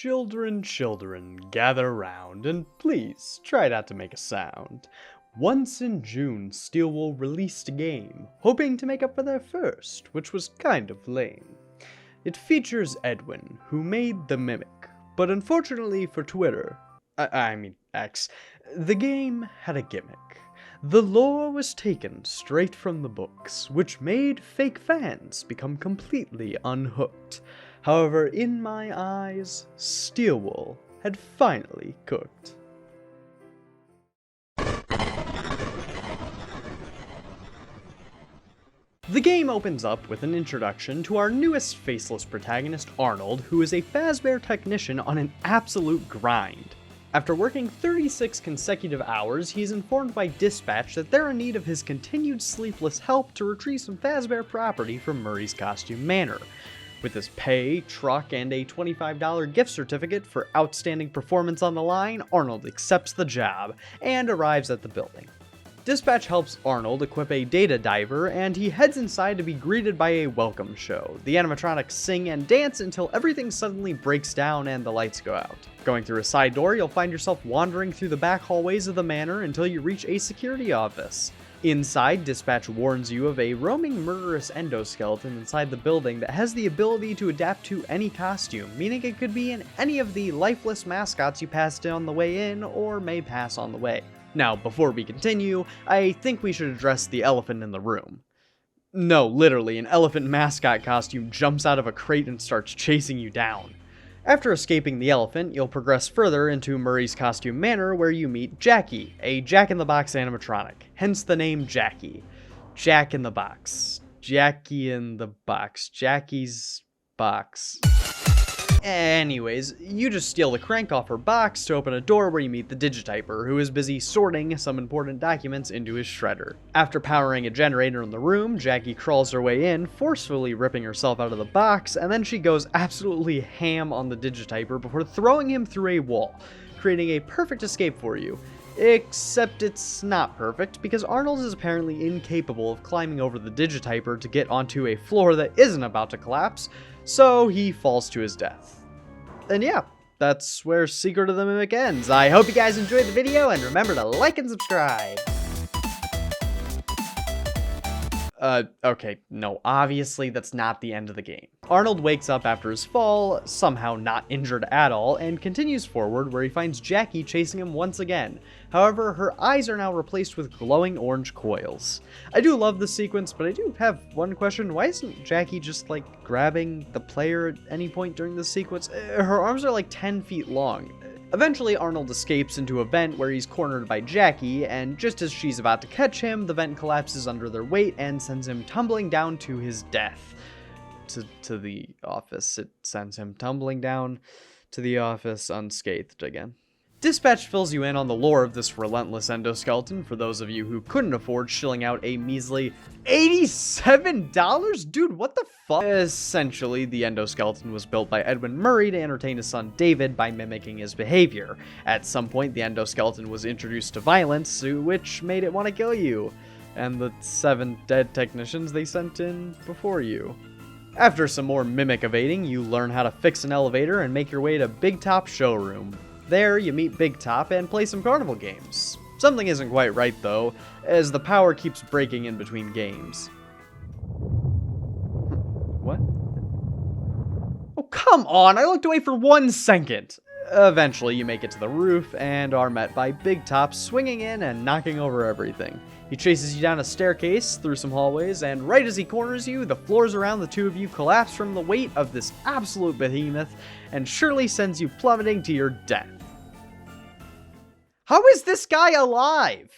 Children, children, gather round, and please try not to make a sound. Once in June, Steelwool released a game, hoping to make up for their first, which was kind of lame. It features Edwin, who made the Mimic, but unfortunately for Twitter, I mean X, the game had a gimmick. The lore was taken straight from the books, which made fake fans become completely unhooked. However, in my eyes, Steelwool had finally cooked. The game opens up with an introduction to our newest faceless protagonist, Arnold, who is a Fazbear technician on an absolute grind. After working 36 consecutive hours, he is informed by dispatch that they're in need of his continued sleepless help to retrieve some Fazbear property from Murray's Costume Manor. With his pay, truck, and a $25 gift certificate for outstanding performance on the line, Arnold accepts the job and arrives at the building. Dispatch helps Arnold equip a data diver, and he heads inside to be greeted by a welcome show. The animatronics sing and dance until everything suddenly breaks down and the lights go out. Going through a side door, you'll find yourself wandering through the back hallways of the manor until you reach a security office. Inside, Dispatch warns you of a roaming murderous endoskeleton inside the building that has the ability to adapt to any costume, meaning it could be in any of the lifeless mascots you passed on the way in or may pass on the way. Now, before we continue, I think we should address the elephant in the room. No, literally, an elephant mascot costume jumps out of a crate and starts chasing you down. After escaping the elephant, you'll progress further into Murray's Costume Manor, where you meet Jackie, a Jack-in-the-Box animatronic, hence the name Jackie. Jack in the Box. Jackie in the Box. Jackie's Box. Anyways, you just steal the crank off her box to open a door where you meet the Digityper, who is busy sorting some important documents into his shredder. After powering a generator in the room, Jackie crawls her way in, forcefully ripping herself out of the box, and then she goes absolutely ham on the Digityper before throwing him through a wall, creating a perfect escape for you. Except it's not perfect, because Arnold is apparently incapable of climbing over the Digityper to get onto a floor that isn't about to collapse, so he falls to his death. And yeah, that's where Secret of the Mimic ends. I hope you guys enjoyed the video, and remember to like and subscribe. Okay, no, obviously that's not the end of the game. Arnold wakes up after his fall, somehow not injured at all, and continues forward where he finds Jackie chasing him once again. However, her eyes are now replaced with glowing orange coils. I do love this sequence, but I do have one question. Why isn't Jackie just, like, grabbing the player at any point during this sequence? Her arms are like 10 feet long. Eventually, Arnold escapes into a vent where he's cornered by Jackie, and just as she's about to catch him, the vent collapses under their weight and sends him tumbling down to his death. To the office. It sends him tumbling down to the office unscathed again. Dispatch fills you in on the lore of this relentless endoskeleton for those of you who couldn't afford shilling out a measly $87? Dude, what the fuck? Essentially, the endoskeleton was built by Edwin Murray to entertain his son David by mimicking his behavior. At some point, the endoskeleton was introduced to violence, which made it want to kill you, and the 7 dead technicians they sent in before you. After some more mimic evading, you learn how to fix an elevator and make your way to Big Top Showroom. There, you meet Big Top and play some carnival games. Something isn't quite right, though, as the power keeps breaking in between games. What? Oh, come on! I looked away for 1 second! Eventually, you make it to the roof and are met by Big Top swinging in and knocking over everything. He chases you down a staircase, through some hallways, and right as he corners you, the floors around the two of you collapse from the weight of this absolute behemoth and surely sends you plummeting to your death. How is this guy alive?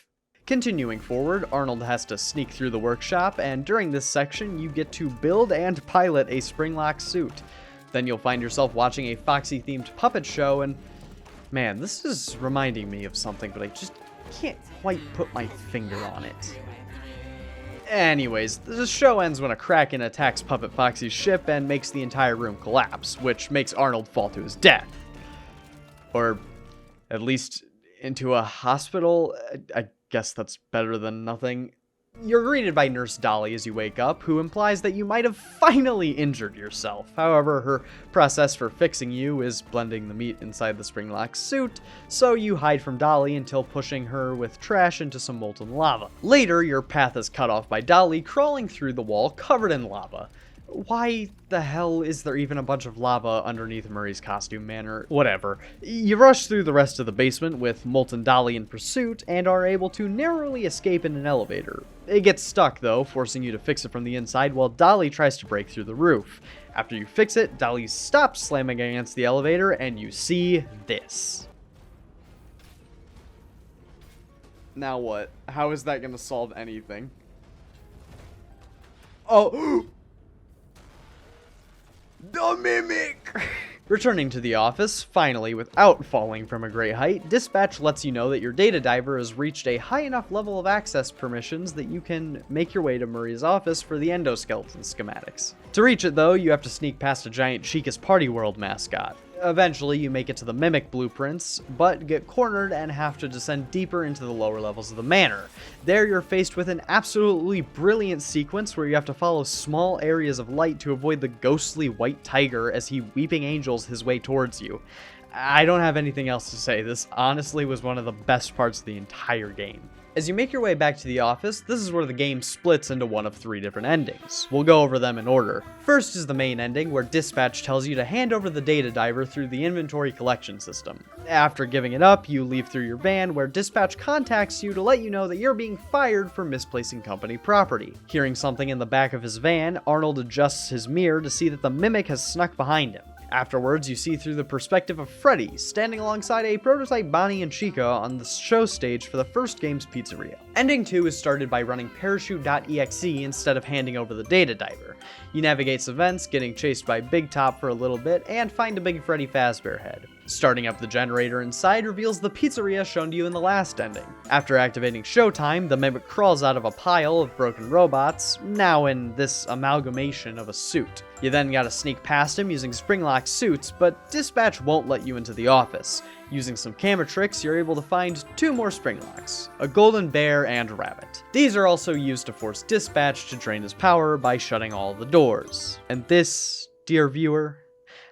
Continuing forward, Arnold has to sneak through the workshop, and during this section, you get to build and pilot a Springlock suit. Then you'll find yourself watching a Foxy-themed puppet show, and man, this is reminding me of something, but I just can't quite put my finger on it. Anyways, the show ends when a Kraken attacks Puppet Foxy's ship and makes the entire room collapse, which makes Arnold fall to his death. Or at least into a hospital. I guess that's better than nothing. You're greeted by Nurse Dollie as you wake up, who implies that you might have finally injured yourself. However, her process for fixing you is blending the meat inside the Springlock suit, so you hide from Dollie until pushing her with trash into some molten lava. Later, your path is cut off by Dollie crawling through the wall covered in lava. Why the hell is there even a bunch of lava underneath Murray's costume manor? Whatever. You rush through the rest of the basement with Molten Dollie in pursuit and are able to narrowly escape in an elevator. It gets stuck though, forcing you to fix it from the inside while Dollie tries to break through the roof. After you fix it, Dollie stops slamming against the elevator and you see this. Now what? How is that going to solve anything? Oh! The Mimic! Returning to the office, finally without falling from a great height, dispatch lets you know that your data diver has reached a high enough level of access permissions that you can make your way to Murray's office for the endoskeleton schematics. To reach it though, you have to sneak past a giant Chica's Party World mascot. Eventually, you make it to the Mimic blueprints, but get cornered and have to descend deeper into the lower levels of the manor. There, you're faced with an absolutely brilliant sequence where you have to follow small areas of light to avoid the ghostly white tiger as he weeping angels his way towards you. I don't have anything else to say. This honestly was one of the best parts of the entire game. As you make your way back to the office, this is where the game splits into one of 3 different endings. We'll go over them in order. First is the main ending, where dispatch tells you to hand over the data diver through the inventory collection system. After giving it up, you leave through your van, where dispatch contacts you to let you know that you're being fired for misplacing company property. Hearing something in the back of his van, Arnold adjusts his mirror to see that the Mimic has snuck behind him. Afterwards, you see through the perspective of Freddy, standing alongside a prototype Bonnie and Chica on the show stage for the first game's pizzeria. Ending 2 is started by running parachute.exe instead of handing over the data diver. You navigate events, getting chased by Big Top for a little bit, and find a big Freddy Fazbear head. Starting up the generator inside reveals the pizzeria shown to you in the last ending. After activating Showtime, the Mimic crawls out of a pile of broken robots, now in this amalgamation of a suit. You then gotta sneak past him using Springlock suits, but dispatch won't let you into the office. Using some camera tricks, you're able to find 2 more Springlocks, a golden bear and rabbit. These are also used to force dispatch to drain his power by shutting all the doors. And this, dear viewer,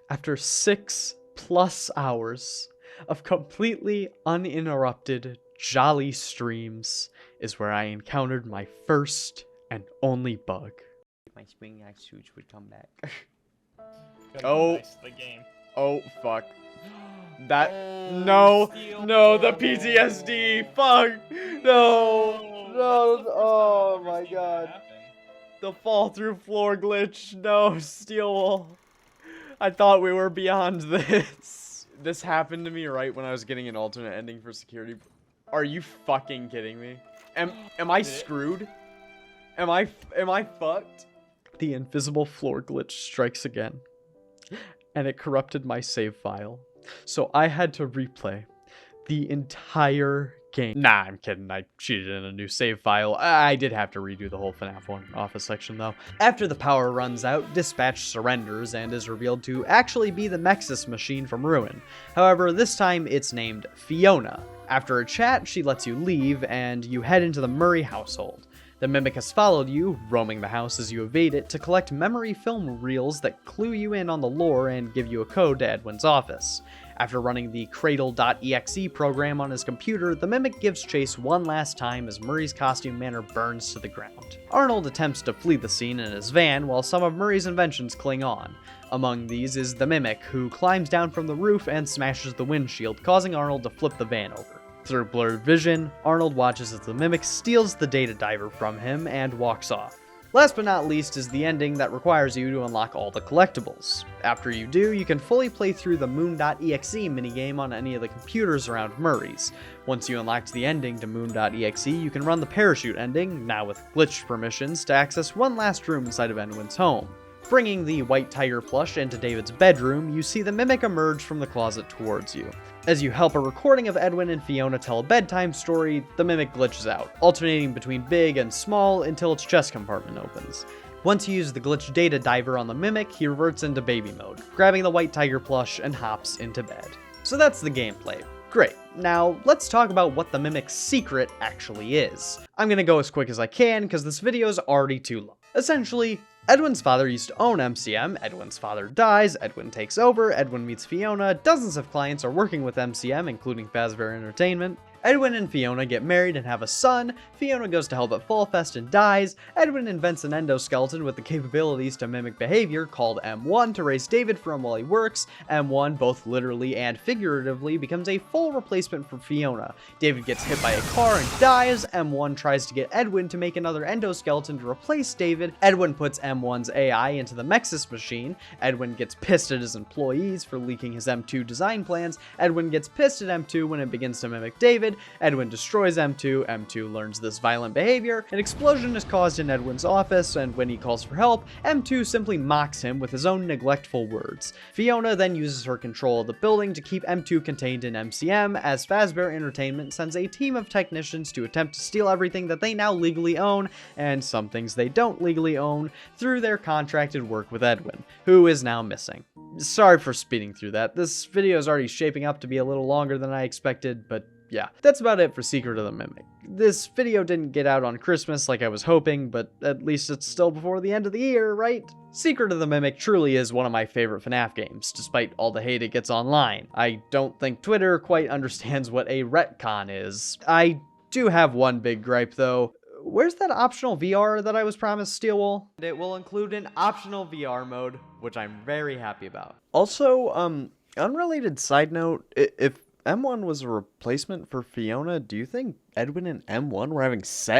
after 6+ hours of completely uninterrupted, jolly streams, is where I encountered my first and only bug. My Springlock suits would come back. Oh. Nice, the game. Oh, fuck. That, no, the PTSD, fuck, no, oh my god. The fall through floor glitch, no, steel wall. I thought we were beyond this. This happened to me right when I was getting an alternate ending for security. Are you fucking kidding me? Am I screwed? Am I fucked? The invisible floor glitch strikes again, and it corrupted my save file. So I had to replay the entire game. Nah, I'm kidding. I cheated in a new save file. I did have to redo the whole FNAF 1 office section though. After the power runs out, dispatch surrenders and is revealed to actually be the Nexus machine from Ruin. However, this time it's named Fiona. After a chat, she lets you leave and you head into the Murray household. The Mimic has followed you, roaming the house as you evade it, to collect memory film reels that clue you in on the lore and give you a code to Edwin's office. After running the Cradle.exe program on his computer, the Mimic gives chase one last time as Murray's costume manor burns to the ground. Arnold attempts to flee the scene in his van while some of Murray's inventions cling on. Among these is the Mimic, who climbs down from the roof and smashes the windshield, causing Arnold to flip the van over. Through blurred vision, Arnold watches as the Mimic steals the data diver from him and walks off. Last but not least is the ending that requires you to unlock all the collectibles. After you do, you can fully play through the Moon.exe minigame on any of the computers around Murray's. Once you unlocked the ending to Moon.exe, you can run the parachute ending, now with glitched permissions, to access one last room inside of Edwin's home. Bringing the white tiger plush into David's bedroom, you see the Mimic emerge from the closet towards you. As you help a recording of Edwin and Fiona tell a bedtime story, the Mimic glitches out, alternating between big and small until its chest compartment opens. Once you use the glitch data diver on the Mimic, he reverts into baby mode, grabbing the white tiger plush and hops into bed. So that's the gameplay. Great, now let's talk about what the Mimic's secret actually is. I'm gonna go as quick as I can because this video is already too long. Essentially, Edwin's father used to own MCM, Edwin's father dies, Edwin takes over, Edwin meets Fiona, dozens of clients are working with MCM, including Fazbear Entertainment. Edwin and Fiona get married and have a son, Fiona goes to Help at Fall Fest and dies, Edwin invents an endoskeleton with the capabilities to mimic behavior called M1 to raise David for him while he works. M1, both literally and figuratively, becomes a full replacement for Fiona. David gets hit by a car and dies, M1 tries to get Edwin to make another endoskeleton to replace David, Edwin puts M1's AI into the Mexis machine, Edwin gets pissed at his employees for leaking his M2 design plans, Edwin gets pissed at M2 when it begins to mimic David, Edwin destroys M2, M2 learns this violent behavior, an explosion is caused in Edwin's office, and when he calls for help, M2 simply mocks him with his own neglectful words. Fiona then uses her control of the building to keep M2 contained in MCM, as Fazbear Entertainment sends a team of technicians to attempt to steal everything that they now legally own, and some things they don't legally own, through their contracted work with Edwin, who is now missing. Sorry for speeding through that, this video is already shaping up to be a little longer than I expected, but yeah, that's about it for Secret of the Mimic. This video didn't get out on Christmas like I was hoping, but at least it's still before the end of the year, right? Secret of the Mimic truly is one of my favorite FNAF games, despite all the hate it gets online. I don't think Twitter quite understands what a retcon is. I do have one big gripe though. Where's that optional VR that I was promised, Steelwall? It will include an optional VR mode, which I'm very happy about. Also, unrelated side note, if M1 was a replacement for Fiona, do you think Edwin and M1 were having sex?